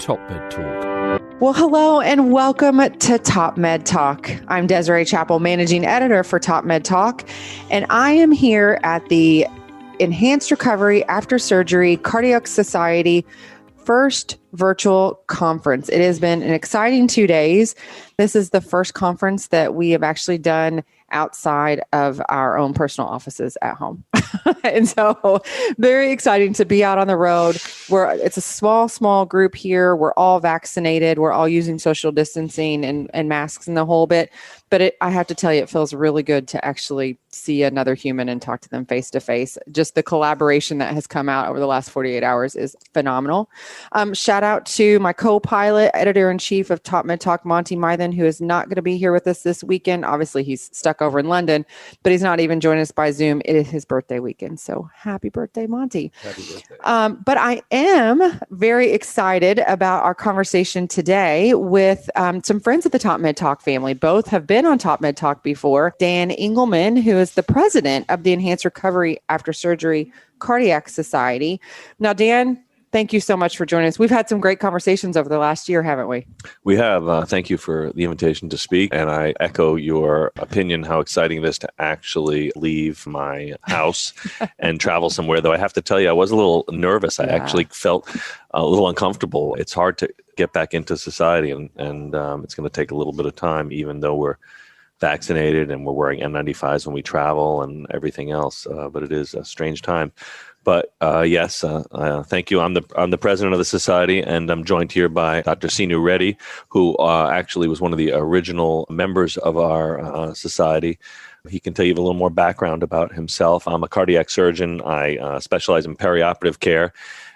TopMedTalk. Well, hello and welcome to TopMedTalk. I'm Desiree, Chappell, Managing Editor for TopMedTalk, and I am here at the Enhanced Recovery After Surgery Cardiac Society first virtual conference. It has been an exciting 2 days. This is the first conference that we have actually done outside of our own personal offices at home. And so very exciting to be out on the road. It's a small group here. We're all vaccinated. We're all using social distancing and masks and the whole bit. But I have to tell you, it feels really good to actually see another human and talk to them face to face. Just the collaboration that has come out over the last 48 hours is phenomenal. Shout out to my co-pilot, editor-in-chief of TopMedTalk, Monty Mythen, who is not going to be here with us this weekend. Obviously, he's stuck over in London, but he's not even joining us by Zoom. It is his birthday weekend. So happy birthday, Monty. Happy birthday. But I am very excited about our conversation today with some friends of the TopMedTalk family. Both have been on TopMedTalk before. Dan Engelman, who is the president of the Enhanced Recovery After Surgery Cardiac Society. Now, Dan, thank you so much for joining us. We've had some great conversations over the last year, haven't we? We have. Thank you for the invitation to speak. And I echo your opinion, how exciting it is to actually leave my house and travel somewhere. Though I have to tell you, I was a little nervous. I actually felt a little uncomfortable. It's hard to get back into society, and it's going to take a little bit of time, even though we're vaccinated and we're wearing N95s when we travel and everything else. But it is a strange time. But yes, thank you. I'm the president of the society, and I'm joined here by Dr. Seenu Reddy, who actually was one of the original members of our society. He can tell you a little more background about himself. I'm a cardiac surgeon. I specialize in perioperative care,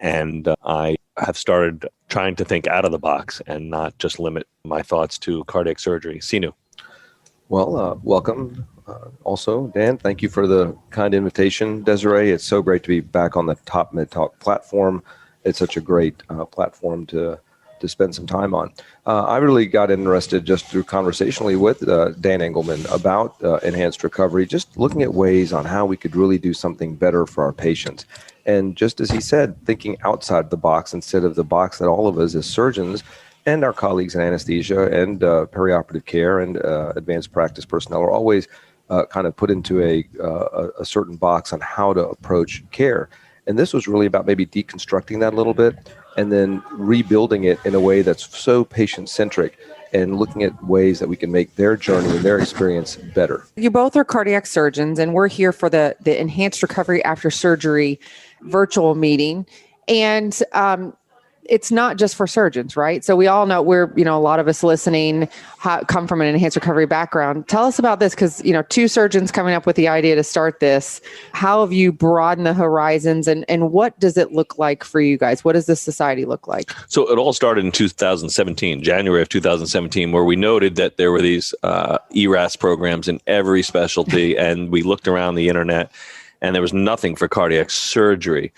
and I have started trying to think out of the box and not just limit my thoughts to cardiac surgery. Seenu. Well, welcome. Also, Dan, thank you for the kind invitation. Desiree, it's so great to be back on the TopMedTalk platform. It's such a great platform to spend some time on. I really got interested just through conversationally with Dan Engelman about enhanced recovery, just looking at ways on how we could really do something better for our patients. And just as he said, thinking outside the box instead of the box that all of us as surgeons and our colleagues in anesthesia and perioperative care and advanced practice personnel are always kind of put into a certain box on how to approach care. And this was really about maybe deconstructing that a little bit and then rebuilding it in a way that's so patient-centric and looking at ways that we can make their journey and their experience better. You both are cardiac surgeons, and we're here for the Enhanced Recovery After Surgery virtual meeting. And it's not just for surgeons, right? So we all know a lot of us listening come from an enhanced recovery background. Tell us about this, because, two surgeons coming up with the idea to start this. How have you broadened the horizons, and what does it look like for you guys? What does this society look like? So it all started in 2017, January of 2017, where we noted that there were these ERAS programs in every specialty, and we looked around the internet, and there was nothing for cardiac surgery.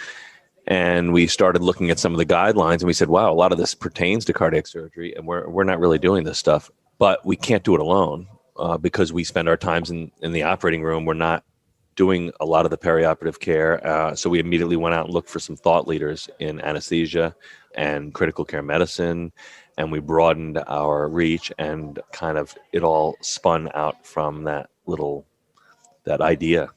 And we started looking at some of the guidelines, and we said, wow, a lot of this pertains to cardiac surgery, and we're not really doing this stuff. But we can't do it alone because we spend our times in the operating room. We're not doing a lot of the perioperative care. So we immediately went out and looked for some thought leaders in anesthesia and critical care medicine, and we broadened our reach, and kind of it all spun out from that idea.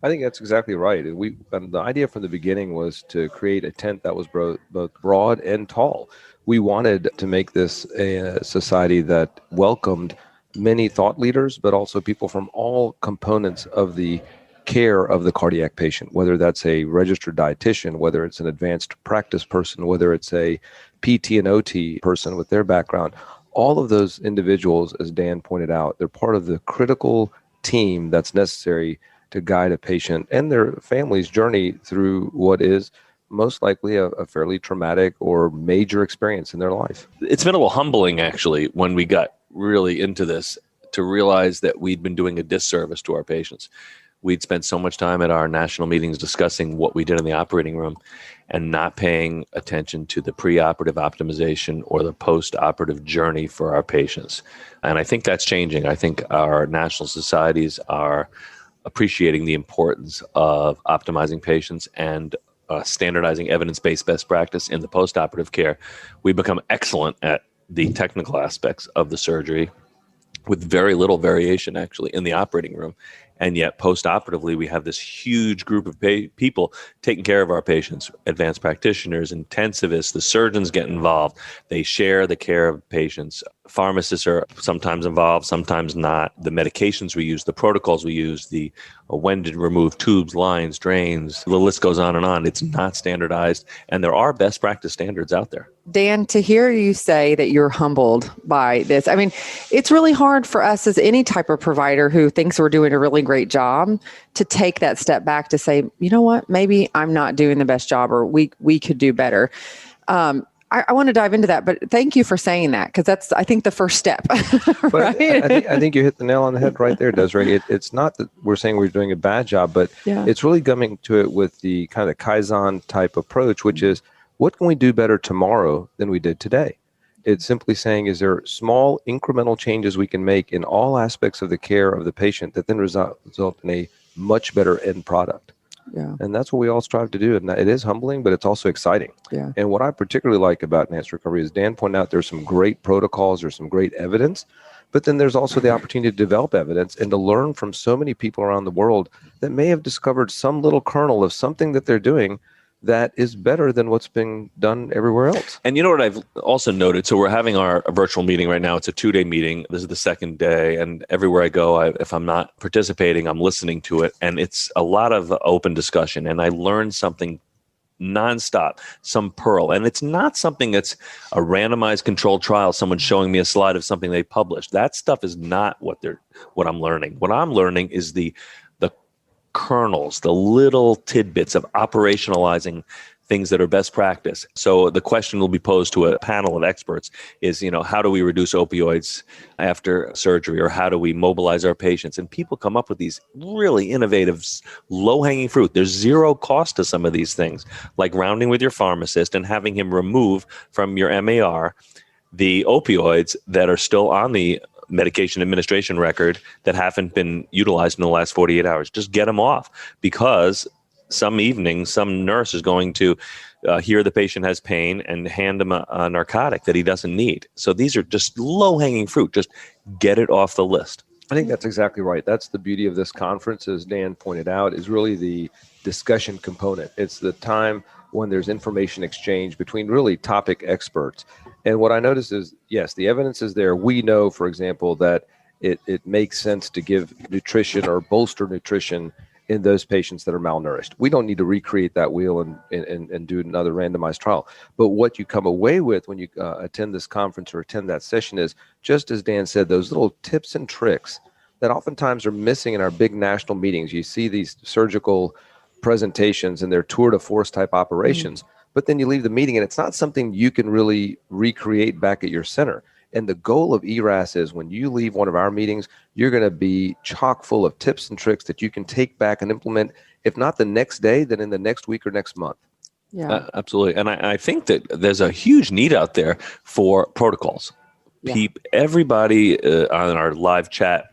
I think that's exactly right. The idea from the beginning was to create a tent that was both broad and tall. We wanted to make this a society that welcomed many thought leaders, but also people from all components of the care of the cardiac patient, whether that's a registered dietitian, whether it's an advanced practice person, whether it's a PT and OT person with their background. All of those individuals, as Dan pointed out, they're part of the critical team that's necessary to guide a patient and their family's journey through what is most likely a fairly traumatic or major experience in their life. It's been a little humbling, actually, when we got really into this, to realize that we'd been doing a disservice to our patients. We'd spent so much time at our national meetings discussing what we did in the operating room and not paying attention to the preoperative optimization or the postoperative journey for our patients. And I think that's changing. I think our national societies are appreciating the importance of optimizing patients and standardizing evidence-based best practice in the postoperative care, we become excellent at the technical aspects of the surgery with very little variation actually in the operating room. And yet postoperatively, we have this huge group of people taking care of our patients, advanced practitioners, intensivists, the surgeons get involved. They share the care of patients. Pharmacists are sometimes involved, sometimes not. The medications we use, the protocols we use, the when to remove tubes, lines, drains, the list goes on and on. It's not standardized. And there are best practice standards out there. Dan, to hear you say that you're humbled by this, I mean, it's really hard for us as any type of provider who thinks we're doing a really great job to take that step back to say, you know what, maybe I'm not doing the best job, or we could do better. I want to dive into that, but thank you for saying that, because that's, I think, the first step. Right? I think you hit the nail on the head right there, Desiree. It's not that we're saying we're doing a bad job, but it's really coming to it with the kind of Kaizen type approach, which is, what can we do better tomorrow than we did today? It's simply saying, is there small incremental changes we can make in all aspects of the care of the patient that then result in a much better end product? Yeah. And that's what we all strive to do. And it is humbling, but it's also exciting. Yeah. And what I particularly like about enhanced recovery is Dan pointed out there's some great protocols, there's some great evidence, but then there's also the opportunity to develop evidence and to learn from so many people around the world that may have discovered some little kernel of something that they're doing that is better than what's being done everywhere else. And you know what I've also noted? So we're having our virtual meeting right now. It's a 2-day meeting. This is the second day. And everywhere I go, if I'm not participating, I'm listening to it. And it's a lot of open discussion. And I learned something nonstop, some pearl. And it's not something that's a randomized controlled trial, someone showing me a slide of something they published. That stuff is not what I'm learning. What I'm learning is the kernels, the little tidbits of operationalizing things that are best practice. So the question will be posed to a panel of experts is, how do we reduce opioids after surgery, or how do we mobilize our patients? And people come up with these really innovative, low-hanging fruit. There's zero cost to some of these things, like rounding with your pharmacist and having him remove from your MAR the opioids that are still on the medication administration record that haven't been utilized in the last 48 hours. Just get them off, because some evening, some nurse is going to hear the patient has pain and hand him a narcotic that he doesn't need. So these are just low-hanging fruit. Just get it off the list. I think that's exactly right. That's the beauty of this conference, as Dan pointed out, is really the discussion component. It's the time when there's information exchange between really topic experts. And what I noticed is, yes, the evidence is there. We know, for example, that it makes sense to give nutrition or bolster nutrition in those patients that are malnourished. We don't need to recreate that wheel and do another randomized trial. But what you come away with when you attend this conference or attend that session is, just as Dan said, those little tips and tricks that oftentimes are missing in our big national meetings. You see these surgical presentations and their tour de force type operations, but then you leave the meeting and it's not something you can really recreate back at your center. And the goal of ERAS is, when you leave one of our meetings, you're going to be chock full of tips and tricks that you can take back and implement, if not the next day, then in the next week or next month. Yeah, absolutely. And I think that there's a huge need out there for protocols. Yeah. Everybody on our live chat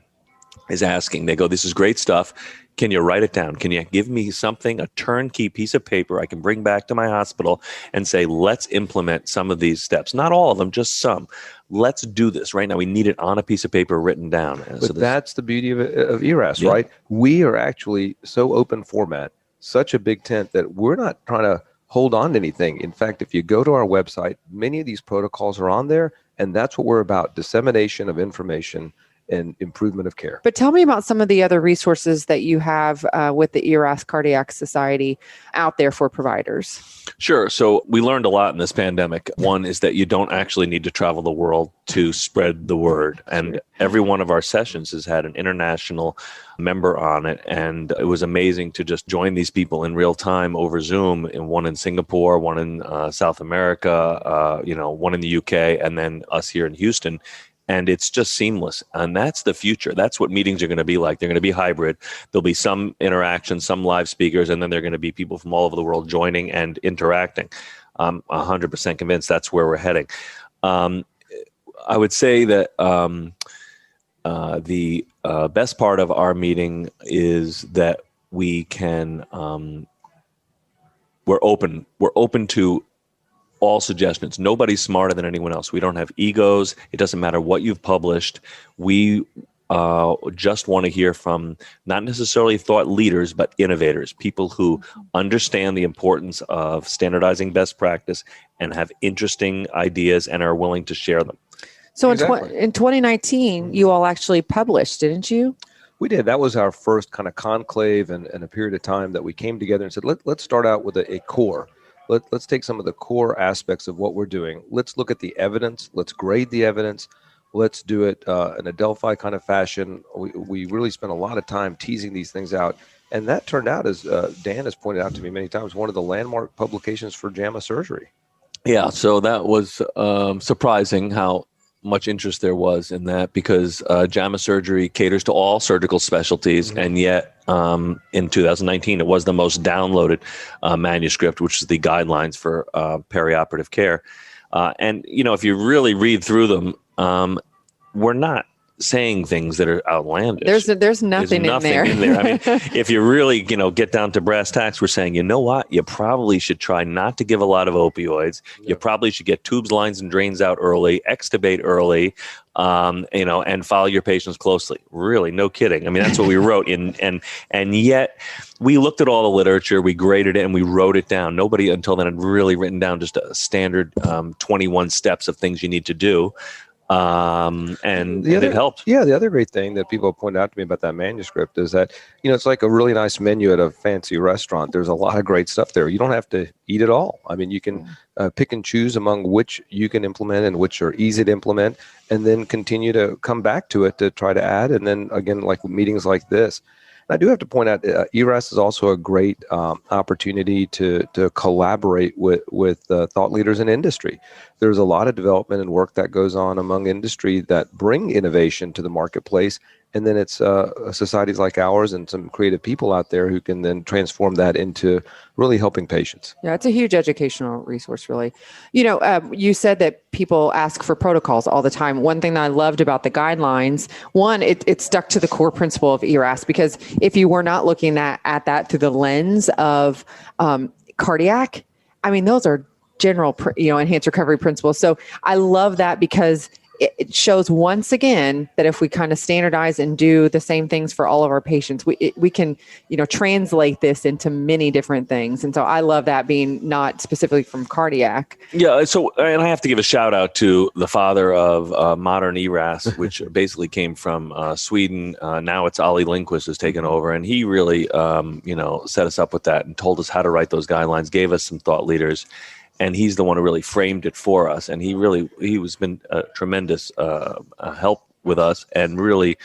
is asking, they go, this is great stuff. Can you write it down? Can you give me something, a turnkey piece of paper I can bring back to my hospital and say, let's implement some of these steps? Not all of them, just some. Let's do this right now. We need it on a piece of paper written down. But that's the beauty of ERAS, right? We are actually so open format, such a big tent, that we're not trying to hold on to anything. In fact, if you go to our website, many of these protocols are on there, and that's what we're about: dissemination of information and improvement of care. But tell me about some of the other resources that you have with the ERAS Cardiac Society out there for providers. Sure. So we learned a lot in this pandemic. One is that you don't actually need to travel the world to spread the word. And every one of our sessions has had an international member on it. And it was amazing to just join these people in real time over Zoom, and one in Singapore, one in South America, one in the UK, and then us here in Houston. And it's just seamless. And that's the future. That's what meetings are going to be like. They're going to be hybrid. There'll be some interaction, some live speakers, and then there are going to be people from all over the world joining and interacting. I'm 100% convinced that's where we're heading. I would say that the best part of our meeting is that we can we're open to all suggestions. Nobody's smarter than anyone else. We don't have egos. It doesn't matter what you've published. We just want to hear from not necessarily thought leaders, but innovators, people who understand the importance of standardizing best practice and have interesting ideas and are willing to share them. So Exactly. in 2019, you all actually published, didn't you? We did. That was our first kind of conclave and a period of time that we came together and said, let's start out with a core. Let's take some of the core aspects of what we're doing. Let's look at the evidence. Let's grade the evidence. Let's do it in a Delphi kind of fashion. We really spent a lot of time teasing these things out. And that turned out, as Dan has pointed out to me many times, one of the landmark publications for JAMA surgery. Yeah, so that was surprising how much interest there was in that, because JAMA surgery caters to all surgical specialties, and yet in 2019 it was the most downloaded manuscript, which is the guidelines for perioperative care. And if you really read through them, we're not saying things that are outlandish. There's nothing in there. I mean, if you really, get down to brass tacks, we're saying, you know what? You probably should try not to give a lot of opioids. Yeah. You probably should get tubes, lines, and drains out early, extubate early, and follow your patients closely. Really, no kidding. I mean, that's what we wrote. And yet we looked at all the literature, we graded it, and we wrote it down. Nobody until then had really written down just a standard 21 steps of things you need to do. And it helped. Yeah, the other great thing that people have pointed out to me about that manuscript is that, it's like a really nice menu at a fancy restaurant. There's a lot of great stuff there. You don't have to eat it all. I mean, you can pick and choose among which you can implement and which are easy to implement, and then continue to come back to it to try to add. And then again, like meetings like this. I do have to point out, ERAS is also a great opportunity to collaborate with thought leaders in industry. There's a lot of development and work that goes on among industry that bring innovation to the marketplace. And then it's societies like ours and some creative people out there who can then transform that into really helping patients. Yeah, it's a huge educational resource, really. You said that people ask for protocols all the time. One thing that I loved about the guidelines, one, it stuck to the core principle of ERAS, because if you were not looking at that through the lens of cardiac, I mean, those are general, enhanced recovery principles. So I love that, because it shows once again that if we kind of standardize and do the same things for all of our patients, we can, translate this into many different things. And so I love that, being not specifically from cardiac. Yeah. So, and I have to give a shout out to the father of modern ERAS, which basically came from Sweden. Now it's Ali Lindquist has taken over, and he really, set us up with that and told us how to write those guidelines, gave us some thought leaders. And he's the one who really framed it for us. And he was been a tremendous help with us, and really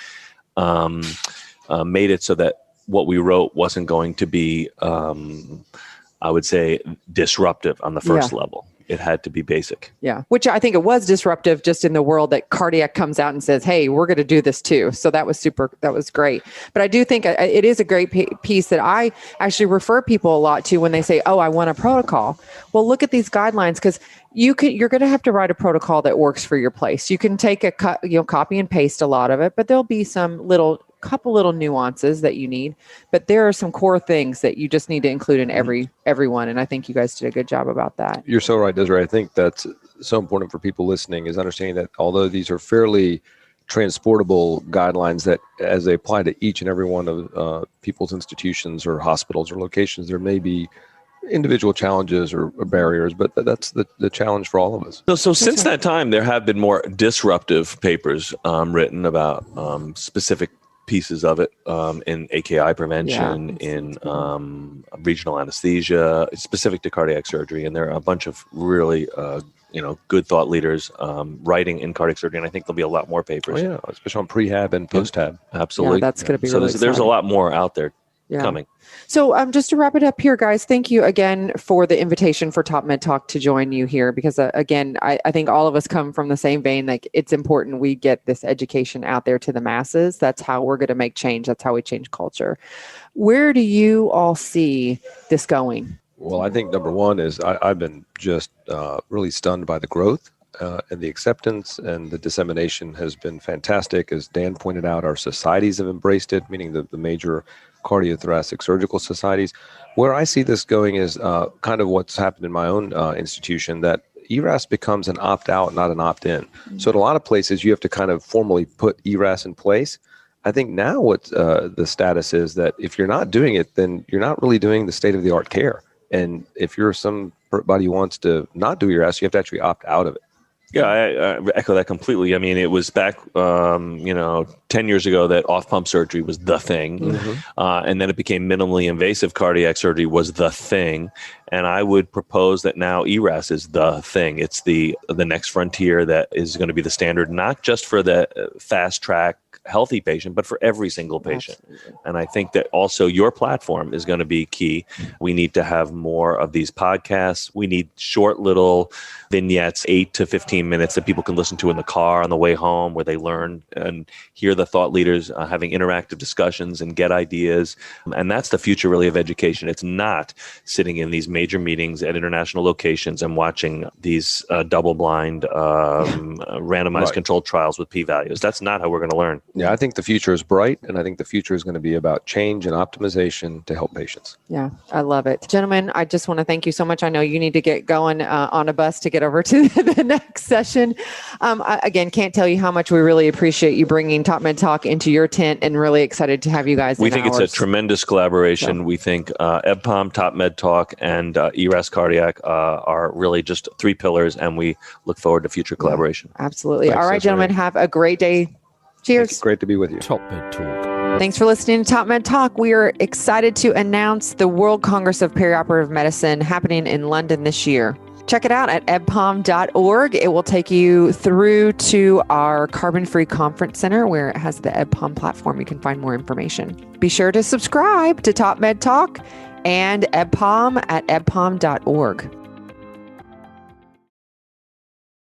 made it so that what we wrote wasn't going to be, I would say, disruptive on the first level. It had to be basic. Yeah. Which I think it was disruptive just in the world that cardiac comes out and says, hey, we're going to do this too. So that was great. But I do think it is a great piece that I actually refer people a lot to when they say, oh, I want a protocol. Well, look at these guidelines, because you're going to have to write a protocol that works for your place. You can take copy and paste a lot of it, but there'll be some couple little nuances that you need, but there are some core things that you just need to include in everyone. And I think you guys did a good job about that. You're so right, Desiree. I think that's so important for people listening, is understanding that although these are fairly transportable guidelines that as they apply to each and every one of people's institutions or hospitals or locations, there may be individual challenges or barriers, but that's the challenge for all of us. So since that time, there have been more disruptive papers written about specific pieces of it in AKI prevention, in regional anesthesia, specific to cardiac surgery. And there are a bunch of really, good thought leaders writing in cardiac surgery. And I think there'll be a lot more papers. Oh, yeah, especially on prehab and post-hab. Absolutely. Yeah, that's going to be so really there's a lot more out there coming. So just to wrap it up here, guys, thank you again for the invitation for TopMedTalk to join you here, because again, I think all of us come from the same vein. Like, it's important we get this education out there to the masses. That's how we're going to make change. That's how we change culture. Where do you all see this going? Well, I think number one is I've been just really stunned by the growth and the acceptance and the dissemination has been fantastic. As Dan pointed out, our societies have embraced it, meaning the major cardiothoracic surgical societies. Where I see this going is kind of what's happened in my own institution, that ERAS becomes an opt-out, not an opt-in. Mm-hmm. So at a lot of places, you have to kind of formally put ERAS in place. I think now what the status is that if you're not doing it, then you're not really doing the state-of-the-art care. And if you're somebody who wants to not do ERAS, you have to actually opt out of it. Yeah, I echo that completely. I mean, it was back, 10 years ago that off-pump surgery was the thing. Mm-hmm. And then it became minimally invasive cardiac surgery was the thing. And I would propose that now ERAS is the thing. It's the next frontier that is going to be the standard, not just for the fast track healthy patient, but for every single patient. Absolutely. And I think that also your platform is going to be key. We need to have more of these podcasts. We need short little vignettes, 8 to 15 minutes that people can listen to in the car on the way home, where they learn and hear the thought leaders having interactive discussions and get ideas. And that's the future really of education. It's not sitting in these major meetings at international locations and watching these double-blind randomized controlled trials with p-values. That's not how we're going to learn. Yeah, I think the future is bright, and I think the future is going to be about change and optimization to help patients. Yeah, I love it. Gentlemen, I just want to thank you so much. I know you need to get going on a bus to get over to the next session. I, again, can't tell you how much we really appreciate you bringing TopMedTalk into your tent, and really excited to have you guys We think it's a tremendous collaboration. Yeah. We think EBPOM, TopMedTalk, and ERAS Cardiac are really just 3 pillars, and we look forward to future collaboration. Yeah, absolutely. Thanks, all right, gentlemen, have a great day. Cheers. Great to be with you. TopMedTalk. Thanks for listening to TopMedTalk. We are excited to announce the World Congress of Perioperative Medicine happening in London this year. Check it out at ebpom.org. It will take you through to our carbon-free conference center where it has the EBPOM platform. You can find more information. Be sure to subscribe to TopMedTalk and EBPOM at ebpom.org.